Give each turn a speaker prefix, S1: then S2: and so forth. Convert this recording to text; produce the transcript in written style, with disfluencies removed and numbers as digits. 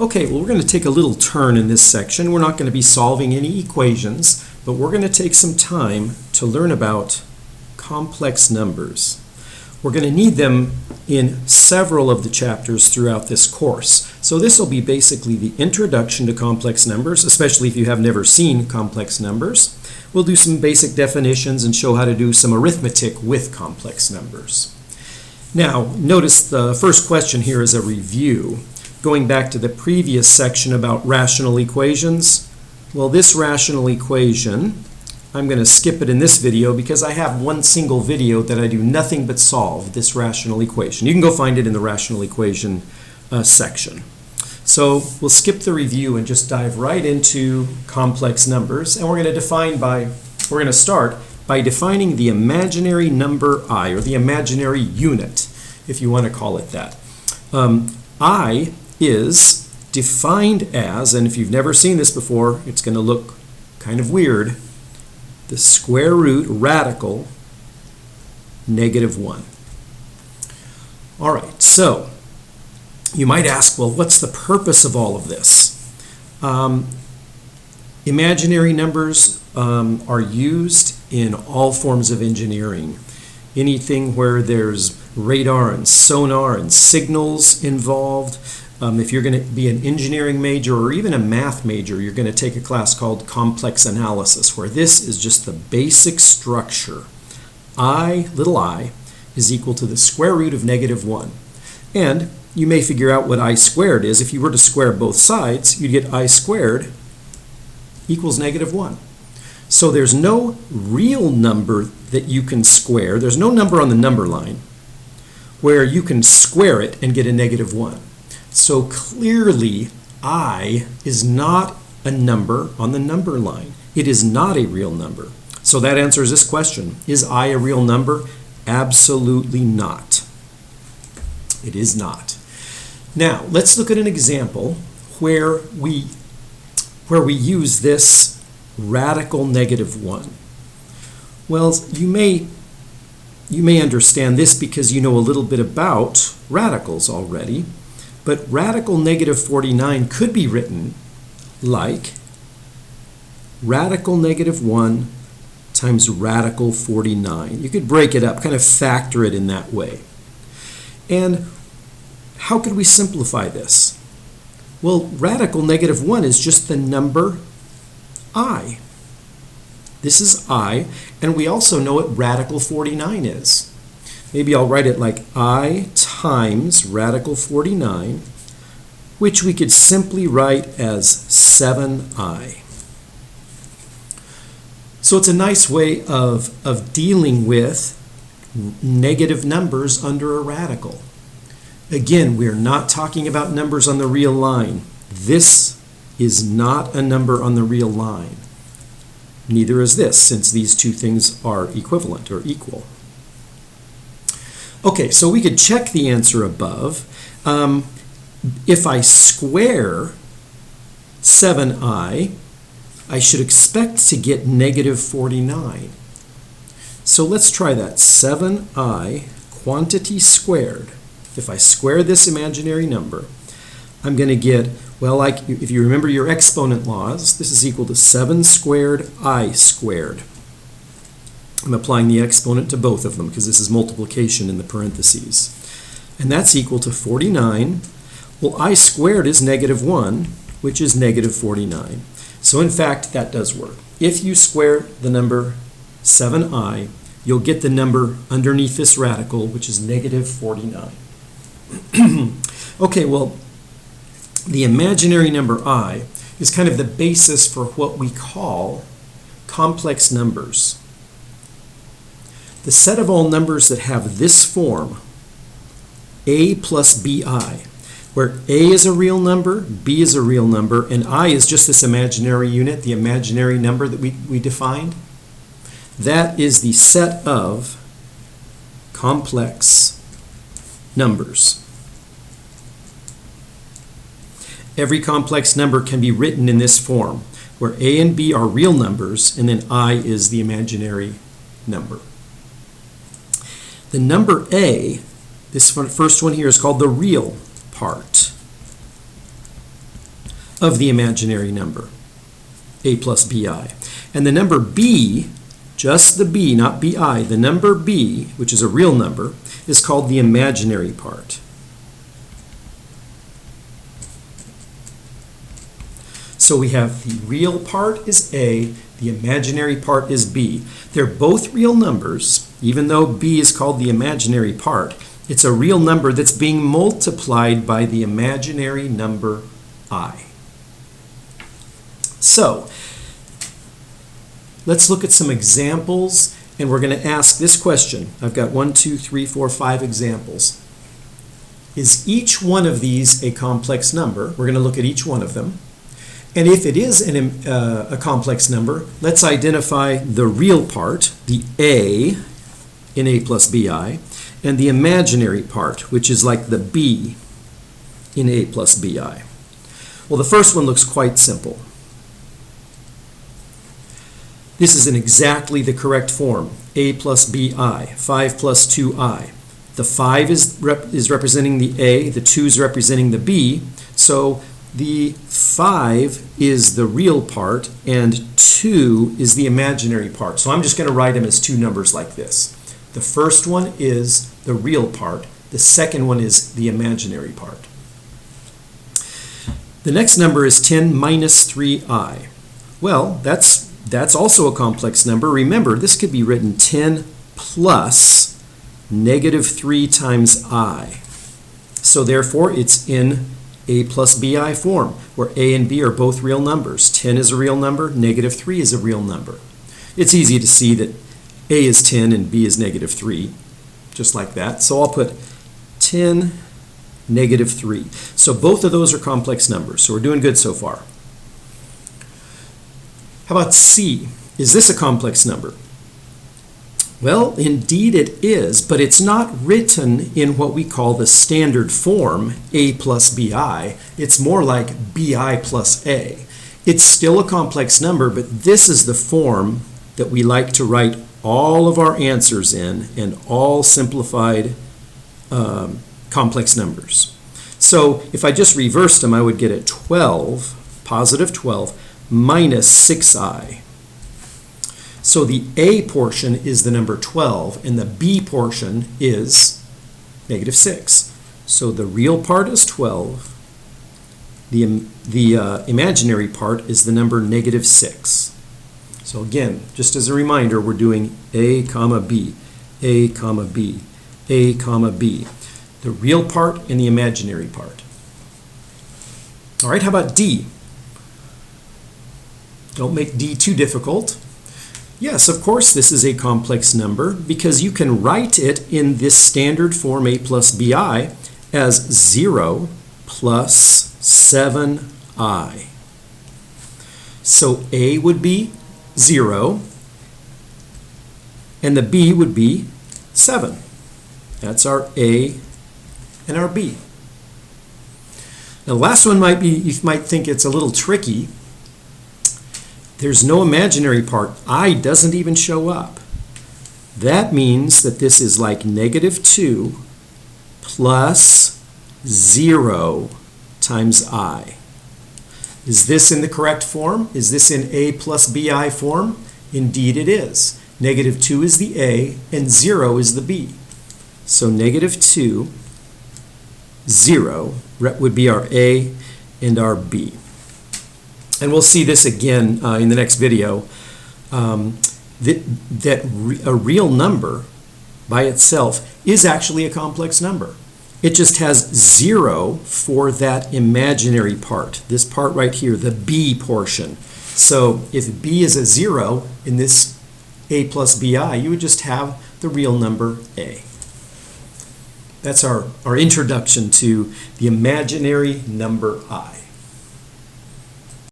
S1: Okay, well, we're going to take a little turn in this section. We're not going to be solving any equations, but we're going to take some time to learn about complex numbers. We're going to need them in several of the chapters throughout this course. So this will be basically the introduction to complex numbers, especially if you have never seen complex numbers. We'll do some basic definitions and show how to do some arithmetic with complex numbers. Now, notice the first question here is a review. Going back to the previous section about rational equations, well, this rational equation, I'm going to skip it in this video because I have one single video that I do nothing but solve this rational equation. You can go find it in the rational equation section. So we'll skip the review and just dive right into complex numbers, and we're going to start by defining the imaginary number I, or the imaginary unit, if you want to call it that. I is defined as, and if you've never seen this before, it's going to look kind of weird, the square root radical -1. All right, so you might ask, well, what's the purpose of all of this? Imaginary numbers are used in all forms of engineering. Anything where there's radar and sonar and signals involved. If you're going to be an engineering major or even a math major, you're going to take a class called complex analysis, where this is just the basic structure. Little I, is equal to the square root of -1. And you may figure out what I squared is. If you were to square both sides, you'd get I squared equals -1. So there's no real number that you can square. There's no number on the number line where you can square it and get a -1. So clearly, I is not a number on the number line. It is not a real number. So that answers this question. Is I a real number? Absolutely not. It is not. Now, let's look at an example where we use this radical -1. Well, you may understand this because you know a little bit about radicals already. But radical -49 could be written like radical -1 times radical 49. You could break it up, kind of factor it in that way. And how could we simplify this? Well, radical -1 is just the number I. This is I, and we also know what radical 49 is. Maybe I'll write it like I times radical 49, which we could simply write as 7i. So it's a nice way of dealing with negative numbers under a radical. Again, we're not talking about numbers on the real line. This is not a number on the real line. Neither is this, since these two things are equivalent or equal. Okay, so we could check the answer above. If I square 7i, I should expect to get -49. So let's try that. 7i quantity squared. If I square this imaginary number, I'm going to get, well, like if you remember your exponent laws, this is equal to 7 squared I squared. I'm applying the exponent to both of them because this is multiplication in the parentheses. And that's equal to 49. Well, I squared is -1, which is -49. So in fact, that does work. If you square the number 7i, you'll get the number underneath this radical, which is -49. Okay, well, the imaginary number I is kind of the basis for what we call complex numbers. The set of all numbers that have this form, a plus bi, where a is a real number, b is a real number, and I is just this imaginary unit, the imaginary number that we defined, that is the set of complex numbers. Every complex number can be written in this form, where a and b are real numbers, and then I is the imaginary number. The number a, this first one here, is called the real part. of the imaginary number, a plus bi. And the number b, just the b, not bi, the number b, which is a real number, is called the imaginary part. So we have the real part is a, the imaginary part is b. They're both real numbers, even though b is called the imaginary part. It's a real number that's being multiplied by the imaginary number I. So, let's look at some examples, and we're going to ask this question. I've got 1, 2, 3, 4, 5 examples. Is each one of these a complex number? We're going to look at each one of them. And if it is a complex number, let's identify the real part, the a in a plus bi, and the imaginary part, which is like the b in a plus bi. Well, the first one looks quite simple. This is in exactly the correct form, a plus bi, 5 plus 2i. The 5 is representing the a, the 2 is representing the b, so the 5 is the real part and 2 is the imaginary part. So I'm just going to write them as two numbers like this. The first one is the real part. The second one is the imaginary part. The next number is 10 minus 3i. Well, that's also a complex number. Remember, this could be written 10 plus negative 3 times I. So therefore, it's in a plus bi form, where a and b are both real numbers. 10 is a real number, negative 3 is a real number. It's easy to see that a is 10 and b is negative 3, just like that. So I'll put 10, negative 3. So both of those are complex numbers, so we're doing good so far. How about c? Is this a complex number? Well, indeed it is, but it's not written in what we call the standard form, a plus bi. It's more like bi plus a. It's still a complex number, but this is the form that we like to write all of our answers in, and all simplified complex numbers. So if I just reversed them, I would get a 12, positive 12, minus 6i. So the a portion is the number 12, and the b portion is negative 6. So the real part is 12. The imaginary part is the number negative 6. So again, just as a reminder, we're doing a comma b, a comma b, a comma b. The real part and the imaginary part. All right, how about d? Don't make d too difficult. Yes, of course this is a complex number because you can write it in this standard form a plus bi as 0 plus 7i. So a would be 0 and the b would be 7. That's our a and our b. Now the last one might be, you might think it's a little tricky. There's no imaginary part. I doesn't even show up. That means that this is like negative 2 plus 0 times I. Is this in the correct form? Is this in a plus bi form? Indeed it is. Negative 2 is the a and 0 is the b. So negative 2, 0 would be our a and our b. And we'll see this again in the next video, that a real number by itself is actually a complex number. It just has 0 for that imaginary part, this part right here, the b portion. So if b is a 0 in this a plus bi, you would just have the real number a. That's our introduction to the imaginary number I.